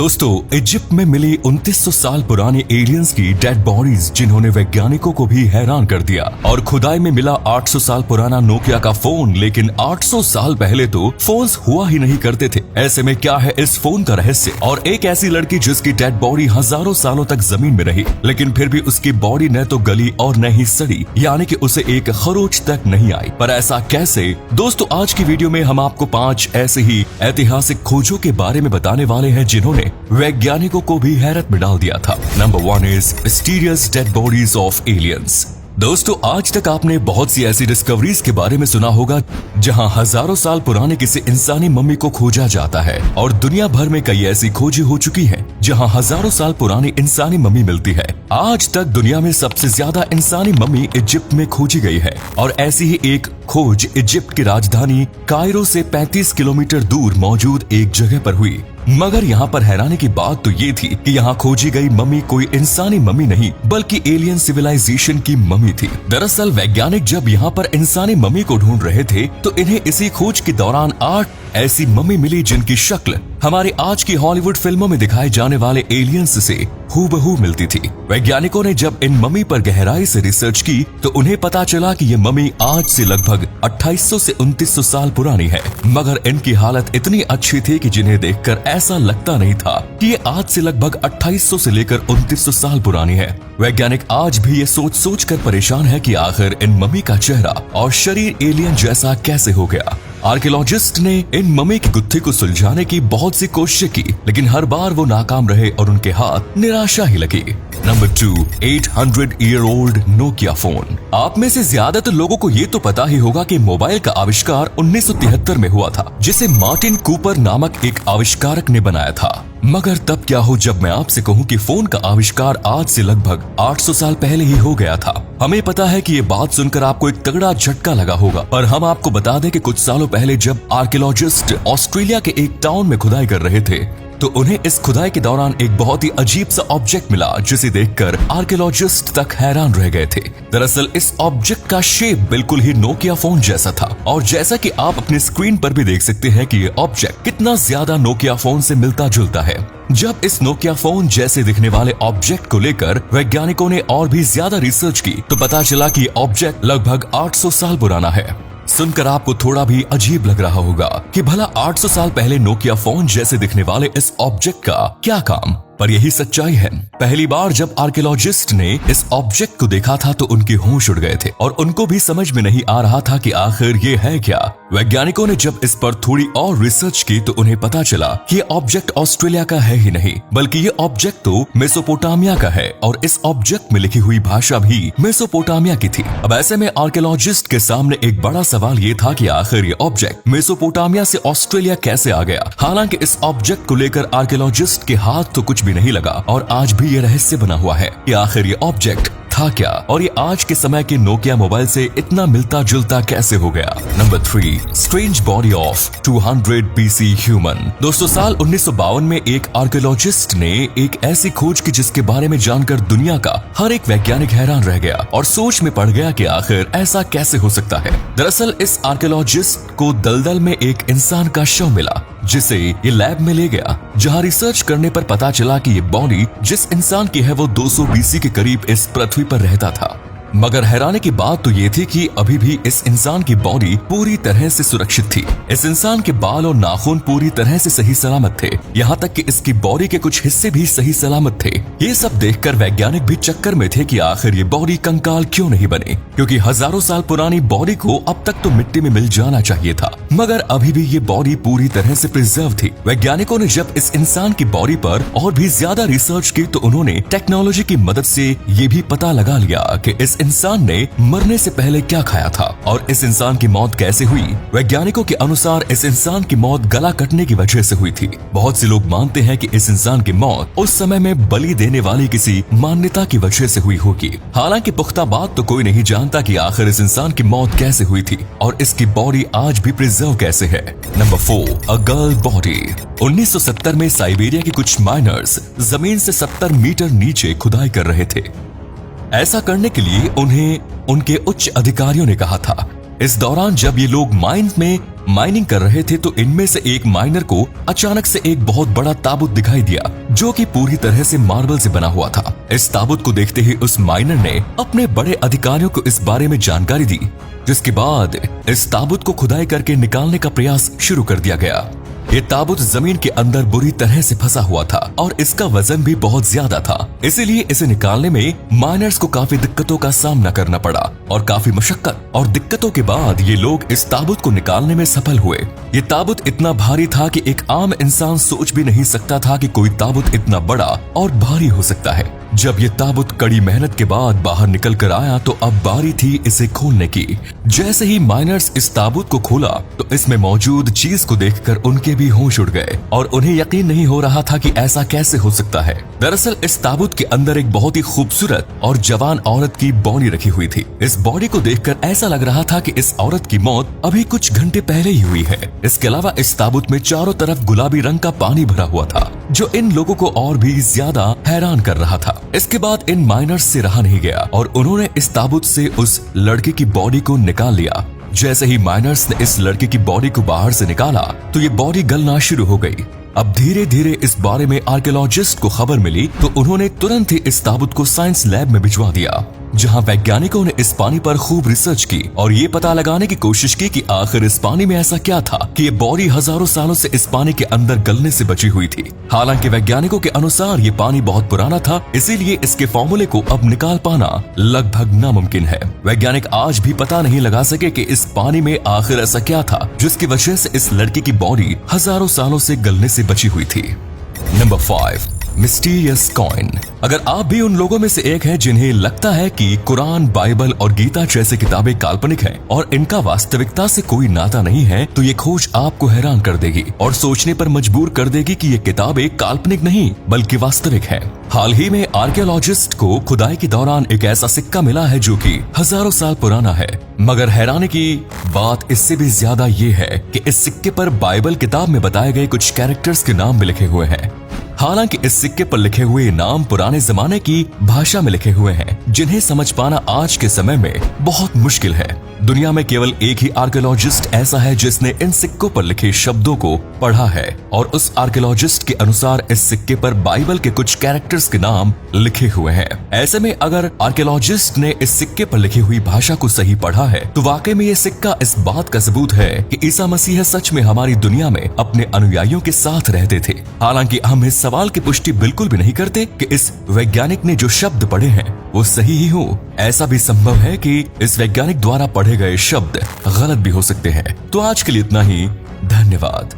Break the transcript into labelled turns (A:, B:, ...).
A: दोस्तों, इजिप्ट में मिली 2900 साल पुराने एलियंस की डेड बॉडीज जिन्होंने वैज्ञानिकों को भी हैरान कर दिया। और खुदाई में मिला 800 साल पुराना नोकिया का फोन, लेकिन 800 साल पहले तो फोन्स हुआ ही नहीं करते थे। ऐसे में क्या है इस फोन का रहस्य? और एक ऐसी लड़की जिसकी डेड बॉडी हजारों सालों तक जमीन में रही, लेकिन फिर भी उसकी बॉडी न तो गली और न ही सड़ी, यानी कि उसे एक खरोच तक नहीं आई। पर ऐसा कैसे? दोस्तों, आज की वीडियो में हम आपको 5 ऐसे ही ऐतिहासिक खोजों के बारे में बताने वाले हैं जिन्होंने वैज्ञानिकों को भी हैरत में डाल दिया था। Number 1 is mysterious dead bodies of aliens. दोस्तों, आज तक आपने बहुत सी ऐसी डिस्कवरीज के बारे में सुना होगा जहां हजारों साल पुराने किसी इंसानी मम्मी को खोजा जाता है, और दुनिया भर में कई ऐसी खोजें हो चुकी हैं जहां हजारों साल पुरानी इंसानी मम्मी मिलती है। आज तक दुनिया में सबसे ज्यादा इंसानी मम्मी इजिप्ट में खोजी गई है, और ऐसी ही एक खोज इजिप्ट की राजधानी कायरो से 35 किलोमीटर दूर मौजूद एक जगह पर हुई। मगर यहाँ पर हैरानी की बात तो ये थी कि यहाँ खोजी गई मम्मी कोई इंसानी मम्मी नहीं, बल्कि एलियन सिविलाइजेशन की मम्मी थी। दरअसल वैज्ञानिक जब यहाँ पर इंसानी मम्मी को ढूंढ रहे थे तो इन्हें इसी खोज के दौरान 8 ऐसी मम्मी मिली जिनकी शक्ल हमारे आज की हॉलीवुड फिल्मों में दिखाए जाने वाले एलियंस से हूबहू मिलती थी। वैज्ञानिकों ने जब इन मम्मी पर गहराई से रिसर्च की तो उन्हें पता चला कि ये मम्मी आज से लगभग 2800 से 2900 साल पुरानी है। मगर इनकी हालत इतनी अच्छी थी कि जिन्हें देखकर ऐसा लगता नहीं था कि ये आज से लगभग 2800 से लेकर 2900 साल पुरानी है। वैज्ञानिक आज भी ये सोच कर परेशान है कि आखिर इन मम्मी का चेहरा और शरीर एलियन जैसा कैसे हो गया। आर्कियोलॉजिस्ट ने इन मम्मी की गुत्थी को सुलझाने की बहुत सी कोशिशें की, लेकिन हर बार वो नाकाम रहे और उनके हाथ निराशा ही लगी। Number 2, 800 year old Nokia phone. आप में से ज्यादातर लोगों को ये तो पता ही होगा कि मोबाइल का आविष्कार 1973 में हुआ था, जिसे मार्टिन कूपर नामक एक आविष्कारक ने बनाया था। मगर तब क्या हो जब मैं आपसे कहूं कि फोन का आविष्कार आज से लगभग 800 साल पहले ही हो गया था। हमें पता है कि ये बात सुनकर आपको एक तगड़ा झटका लगा होगा, पर हम आपको बता दें कि कुछ सालों पहले जब आर्कियोलॉजिस्ट ऑस्ट्रेलिया के एक टाउन में खुदाई कर रहे थे तो उन्हें इस खुदाई के दौरान एक बहुत ही अजीब सा ऑब्जेक्ट मिला, जिसे देखकर आर्कियोलॉजिस्ट तक हैरान रह गए थे। दरअसल इस ऑब्जेक्ट का शेप बिल्कुल ही नोकिया फोन जैसा था, और जैसा कि आप अपने स्क्रीन पर भी देख सकते हैं कि ये ऑब्जेक्ट कितना ज्यादा नोकिया फोन से मिलता जुलता है। जब इस नोकिया फोन जैसे दिखने वाले ऑब्जेक्ट को लेकर वैज्ञानिकों ने और भी ज्यादा रिसर्च की तो पता चला कि ये ऑब्जेक्ट लगभग 800 साल पुराना है। सुनकर आपको थोड़ा भी अजीब लग रहा होगा कि भला 800 साल पहले नोकिया फोन जैसे दिखने वाले इस ऑब्जेक्ट का क्या काम, पर यही सच्चाई है। पहली बार जब आर्कियोलॉजिस्ट ने इस ऑब्जेक्ट को देखा था तो उनके होश उड़ गए थे, और उनको भी समझ में नहीं आ रहा था कि आखिर ये है क्या। वैज्ञानिकों ने जब इस पर थोड़ी और रिसर्च की तो उन्हें पता चला कि ये ऑब्जेक्ट ऑस्ट्रेलिया का है ही नहीं, बल्कि ये ऑब्जेक्ट तो मेसोपोटामिया का है, और इस ऑब्जेक्ट में लिखी हुई भाषा भी मेसोपोटामिया की थी। अब ऐसे में आर्कियोलॉजिस्ट के सामने एक बड़ा सवाल ये था कि आखिर ये ऑब्जेक्ट मेसोपोटामिया से ऑस्ट्रेलिया कैसे आ गया। हालांकि इस ऑब्जेक्ट को लेकर आर्कियोलॉजिस्ट के हाथ तो कुछ भी नहीं लगा, और आज भी ये रहस्य बना हुआ है कि आखिर ये ऑब्जेक्ट था क्या, और ये आज के समय के नोकिया मोबाइल से इतना मिलता जुलता कैसे हो गया। Number 3, strange body of 200 BC human. दोस्तों, साल 1952 में एक आर्कियोलॉजिस्ट ने एक ऐसी खोज की जिसके बारे में जानकर दुनिया का हर एक वैज्ञानिक हैरान रह गया और सोच में पड़ गया कि आखिर ऐसा कैसे हो सकता है। दरअसल इस आर्कियोलॉजिस्ट को दलदल में एक इंसान का शव मिला, जिसे ये लैब में ले गया, जहां रिसर्च करने पर पता चला कि ये बॉडी जिस इंसान की है वो 200 BC के करीब इस पृथ्वी पर रहता था। मगर हैरानी की बात तो ये थी कि अभी भी इस इंसान की बॉडी पूरी तरह से सुरक्षित थी। इस इंसान के बाल और नाखून पूरी तरह से सही सलामत थे, यहाँ तक कि इसकी बॉडी के कुछ हिस्से भी सही सलामत थे। ये सब देखकर वैज्ञानिक भी चक्कर में थे कि आखिर ये बॉडी कंकाल क्यों नहीं बनी, क्योंकि हजारों साल पुरानी बॉडी को अब तक तो मिट्टी में मिल जाना चाहिए था, मगर अभी भी ये बॉडी पूरी तरह से प्रिजर्व थी। वैज्ञानिकों ने जब इस इंसान की बॉडी पर और भी ज्यादा रिसर्च की तो उन्होंने टेक्नोलॉजी की मदद से ये भी पता लगा लिया कि इस इंसान ने मरने से पहले क्या खाया था और इस इंसान की मौत कैसे हुई। वैज्ञानिकों के अनुसार इस इंसान की मौत गला कटने की वजह से हुई थी। बहुत से लोग मानते हैं कि इस इंसान की मौत उस समय में बलि देने वाली किसी मान्यता की वजह से हुई होगी। हालांकि पुख्ता बात तो कोई नहीं जानता कि आखिर इस इंसान की मौत कैसे हुई थी और इसकी बॉडी आज भी प्रिजर्व कैसे है। Number 4, a girl body. 1970 में साइबेरिया के कुछ माइनर्स जमीन से 70 मीटर नीचे खुदाई कर रहे थे। ऐसा करने के लिए उन्हें उनके उच्च अधिकारियों ने कहा था। इस दौरान जब ये लोग माइन में माइनिंग कर रहे थे तो इनमें से एक माइनर को अचानक से एक बहुत बड़ा ताबूत दिखाई दिया जो कि पूरी तरह से मार्बल से बना हुआ था। इस ताबूत को देखते ही उस माइनर ने अपने बड़े अधिकारियों को इस बारे में जानकारी दी, जिसके बाद इस ताबूत को खुदाई करके निकालने का प्रयास शुरू कर दिया गया। ये ताबूत जमीन के अंदर बुरी तरह से फंसा हुआ था और इसका वजन भी बहुत ज्यादा था, इसीलिए इसे निकालने में माइनर्स को काफी दिक्कतों का सामना करना पड़ा और काफी मशक्कत और दिक्कतों के बाद ये लोग इस ताबूत को निकालने में सफल हुए। ये ताबूत इतना भारी था कि एक आम इंसान सोच भी नहीं सकता था कि कोई ताबूत इतना बड़ा और भारी हो सकता है। जब ये ताबूत कड़ी मेहनत के बाद बाहर निकल कर आया तो अब बारी थी इसे खोलने की। जैसे ही माइनर्स इस ताबूत को खोला तो इसमें मौजूद चीज को देखकर उनके भी होश उड़ गए और उन्हें यकीन नहीं हो रहा था कि ऐसा कैसे हो सकता है। दरअसल इस ताबूत के अंदर एक बहुत ही खूबसूरत और जवान औरत की बॉडी रखी हुई थी। इस बॉडी को देखकर ऐसा लग रहा था कि इस औरत की मौत अभी कुछ घंटे पहले ही हुई है। इसके अलावा इस ताबूत में चारों तरफ गुलाबी रंग का पानी भरा हुआ था जो इन लोगों को और भी ज्यादा हैरान कर रहा था। इसके बाद इन माइनर्स से रहा नहीं गया और उन्होंने इस ताबूत से उस लड़के की बॉडी को निकाल लिया। जैसे ही माइनर्स ने इस लड़के की बॉडी को बाहर से निकाला तो ये बॉडी गलना शुरू हो गई। अब धीरे धीरे इस बारे में आर्कियोलॉजिस्ट को खबर मिली तो उन्होंने तुरंत ही इस ताबूत को साइंस लैब में भिजवा दिया, जहां वैज्ञानिकों ने इस पानी पर खूब रिसर्च की और ये पता लगाने की कोशिश की कि आखिर इस पानी में ऐसा क्या था कि ये बॉडी हजारों सालों से इस पानी के अंदर गलने से बची हुई थी। हालांकि वैज्ञानिकों के अनुसार ये पानी बहुत पुराना था, इसीलिए इसके फॉर्मूले को अब निकाल पाना लगभग नामुमकिन है। वैज्ञानिक आज भी पता नहीं लगा सके कि इस पानी में आखिर ऐसा क्या था जिसकी वजह से इस लड़की की बॉडी हजारों सालों से गलने से बची हुई थी। Number 5, mysterious coin. अगर आप भी उन लोगों में से एक हैं जिन्हें लगता है कि कुरान, बाइबल और गीता जैसी किताबें काल्पनिक हैं और इनका वास्तविकता से कोई नाता नहीं है, तो ये खोज आपको हैरान कर देगी और सोचने पर मजबूर कर देगी कि ये किताबें काल्पनिक नहीं बल्कि वास्तविक हैं। हाल ही में आर्कियोलॉजिस्ट को खुदाई के दौरान एक ऐसा सिक्का मिला है जो कि हजारों साल पुराना है, मगर हैरानी की बात इससे भी ज्यादा ये है कि इस सिक्के पर बाइबल किताब में बताए गए कुछ कैरेक्टर्स के नाम भी लिखे हुए हैं। हालांकि इस सिक्के पर लिखे हुए नाम पुराने जमाने की भाषा में लिखे हुए हैं, जिन्हें समझ पाना आज के समय में बहुत मुश्किल है। दुनिया में केवल एक ही आर्कियोलॉजिस्ट ऐसा है जिसने इन सिक्कों पर लिखे शब्दों को पढ़ा है और उस आर्कियोलॉजिस्ट के अनुसार इस सिक्के पर बाइबल के कुछ कैरेक्टर्स के नाम लिखे हुए हैं। ऐसे में अगर आर्कियोलॉजिस्ट ने इस सिक्के पर लिखी हुई भाषा को सही पढ़ा है तो वाकई में ये सिक्का इस बात का सबूत है कि ईसा मसीह सच में हमारी दुनिया में अपने अनुयायियों के साथ रहते थे। हालांकि हम इस सवाल की पुष्टि बिल्कुल भी नहीं करते कि इस वैज्ञानिक ने जो शब्द पढ़े हैं वो सही ही हो। ऐसा भी संभव है कि इस वैज्ञानिक द्वारा पढ़े गए शब्द गलत भी हो सकते हैं। तो आज के लिए इतना ही। धन्यवाद।